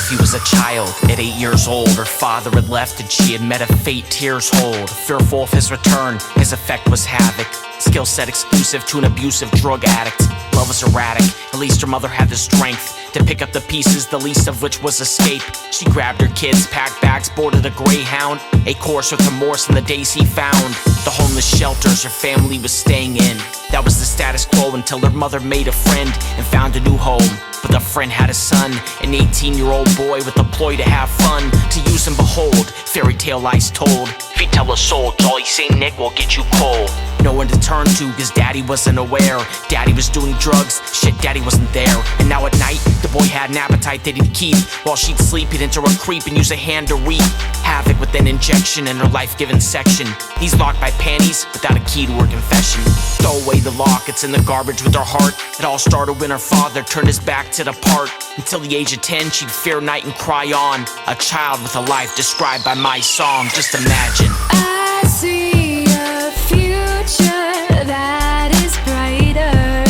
Sophie was a child. At 8 years old, her father had left and she had met a fate tears hold. Fearful of his return, his effect was havoc. Skill set exclusive to an abusive drug addict. Love was erratic, at least her mother had the strength to pick up the pieces, the least of which was escape. She grabbed her kids, packed bags, boarded a Greyhound, a course with remorse in the days he found the homeless shelters her family was staying in. That was the status quo until her mother made a friend and found a new home. But the friend had a son, an 18-year-old boy with a ploy to have fun. To use and behold, fairy tale lies told. If you tell a soul, Jolly St. Nick will get you cold. No one to turn to, cause daddy wasn't aware. Daddy was doing drugs, shit, daddy wasn't there. And now at night, the boy had an appetite that he'd keep. While she'd sleep, he'd enter a creep and use a hand to reap havoc with an injection in her life-given section. He's locked by panties, without a key to her confession. Throw away the lock, it's in the garbage with her heart. It all started when her father turned his back to depart. Until the age of 10, she'd fear night and cry on. A child with a life described by my song, just imagine. I see a future that is brighter.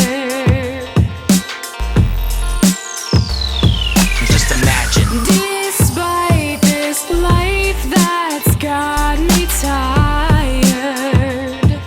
Just imagine. Despite this life that's got me tired.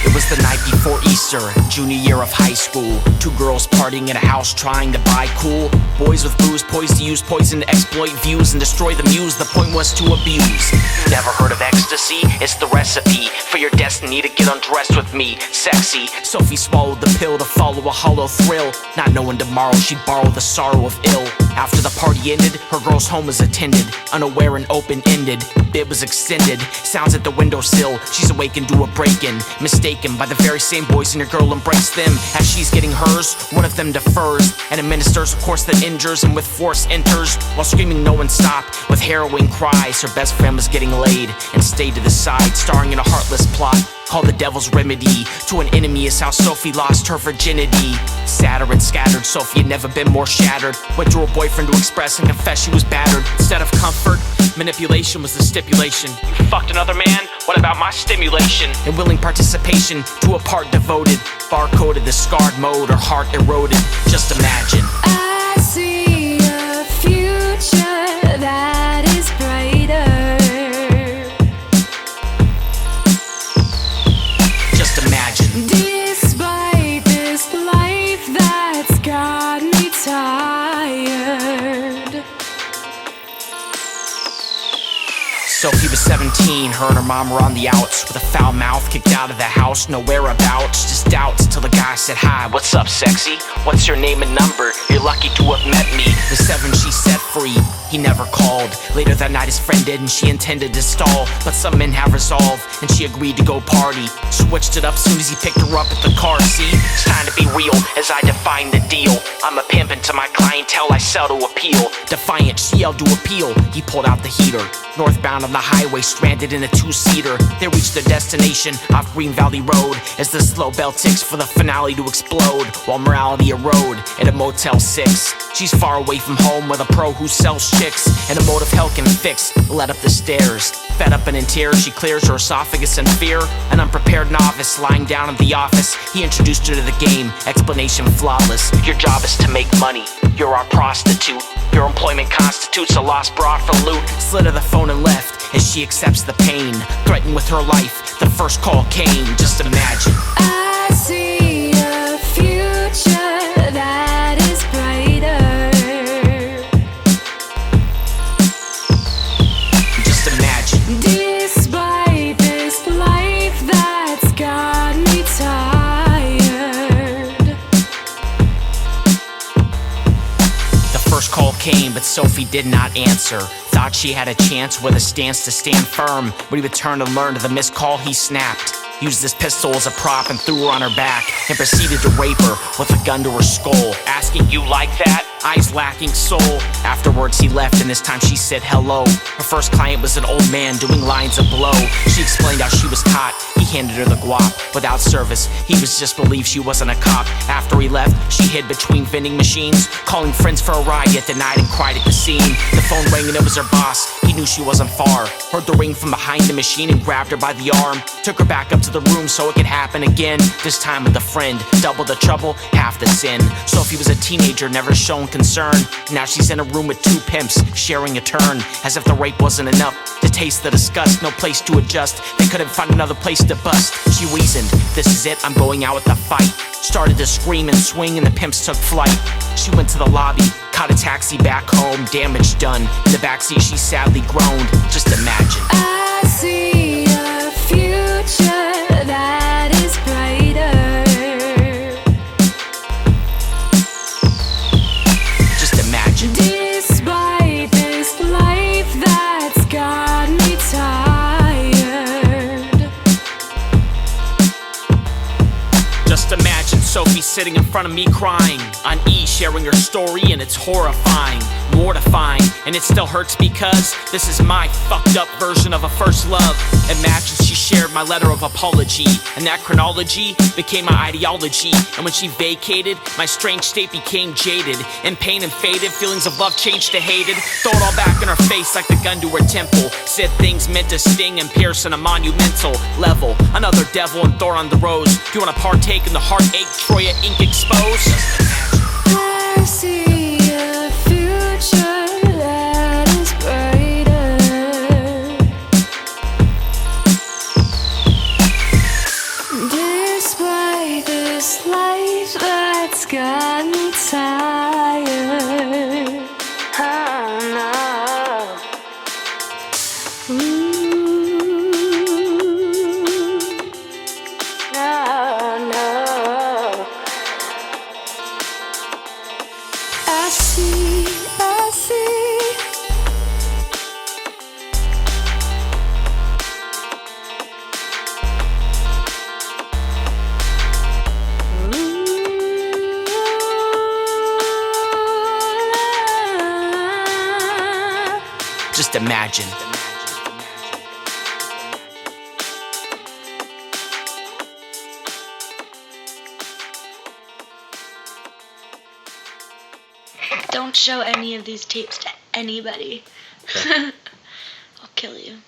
It was the night before Easter, junior year of high school. Two girls partying in a house trying to buy cool. Boys with booze poised to use poison to exploit views and destroy the muse. The point was to abuse. Never heard of ecstasy? It's the recipe for your destiny to get undressed with me. Sexy. Sophie swallowed the pill to follow a hollow thrill. Not knowing tomorrow she'd borrow the sorrow of ill. After the party ended, her girl's home was attended. Unaware and open-ended, bid was extended. Sounds at the windowsill, she's awakened to a break-in. Mistaken by the very same boys, and her girl embraced them. As she's getting hers, one of them defers and administers a course that injures and with force enters. While screaming no one stop, with harrowing cries, her best friend was getting laid and stayed to the side, starring in a heartless plot called The Devil's Remedy. To an enemy is how Sophie lost her virginity. Sadder and scattered, Sophie had never been more shattered. Went to her boyfriend to express and confess she was battered. Instead of comfort, manipulation was the stipulation. You fucked another man? What about my stimulation? And willing participation to a part devoted. Barcoded the scarred mode, her heart eroded. Just imagine. I see a future that is brighter. Just imagine. Despite this life that's got me tired. Sophie was 17, her and her mom were on the outs. With a foul mouth, kicked out of the house, no whereabouts, just doubts. Till the guy said, "Hi, what's up, sexy? What's your name and number? You're lucky to have met me." The 7 she set free, he never called. Later that night his friend did and she intended to stall. But some men have resolve and she agreed to go party. Switched it up soon as he picked her up at the car. See, it's time to be real as I define the deal. I'm a pimp and to my clientele I sell to appeal. Defiant, she yelled to appeal. He pulled out the heater. Northbound on the highway, stranded in a 2-seater. They reached their destination off Green Valley Road as the slow bell ticks for the finale to explode. While morality erode at a Motel 6. She's far away from home with a pro who sells chicks, and a motive hell can fix. Led up the stairs, fed up and in tears, she clears her esophagus in fear. An unprepared novice lying down in the office, he introduced her to the game, explanation flawless. Your job is to make money, you're our prostitute. Your employment constitutes a lost broad for loot. Slid her the phone and left as she accepts the pain. Threatened with her life, the first call came. Just imagine. I see a future that is brighter. Just imagine. Despite this life that's got me tired. The first call came, but Sophie did not answer. Thought she had a chance with a stance to stand firm. When he returned and learned of the missed call, he snapped. Used his pistol as a prop and threw her on her back and proceeded to rape her with a gun to her skull. Asking, "You like that?" Eyes lacking soul. Afterwards he left and this time she said hello. Her first client was an old man doing lines of blow. She explained how she was caught. He handed her the guap. Without service, he was just believed she wasn't a cop. After he left, she hid between vending machines, calling friends for a ride, yet denied and cried at the scene. The phone rang and it was her boss. He knew she wasn't far. Heard the ring from behind the machine and grabbed her by the arm. Took her back up to the room so it could happen again. This time with a friend, double the trouble, half the sin. Sophie was a teenager, never shown concern. Now she's in a room with two pimps, sharing a turn. As if the rape wasn't enough to taste the disgust. No place to adjust, they couldn't find another place to bust. She reasoned, this is it, I'm going out with a fight. Started to scream and swing and the pimps took flight. She went to the lobby, caught a taxi back home. Damage done, in the backseat she sadly groaned. Just imagine. I see a future that is brighter. Just imagine. Despite this life that's got me tired. Just imagine Sophie sitting in front of me crying. On E, sharing her story, and it's horrifying, mortifying, and it still hurts because this is my fucked up version of a first love. Imagine she shared my letter of apology, and that chronology became my ideology. And when she vacated, my strange state became jaded, and pain and faded, feelings of love changed to hated. Throw it all back in her face like the gun to her temple. Said things meant to sting and pierce on a monumental level. Another devil and thorn on the rose. Do you wanna partake in the heartache Troia ink exposed? I see a future that is brighter. Despite this life that's got me tired. Oh no. No. I see. Just imagine. Don't show any of these tapes to anybody. Okay. I'll kill you.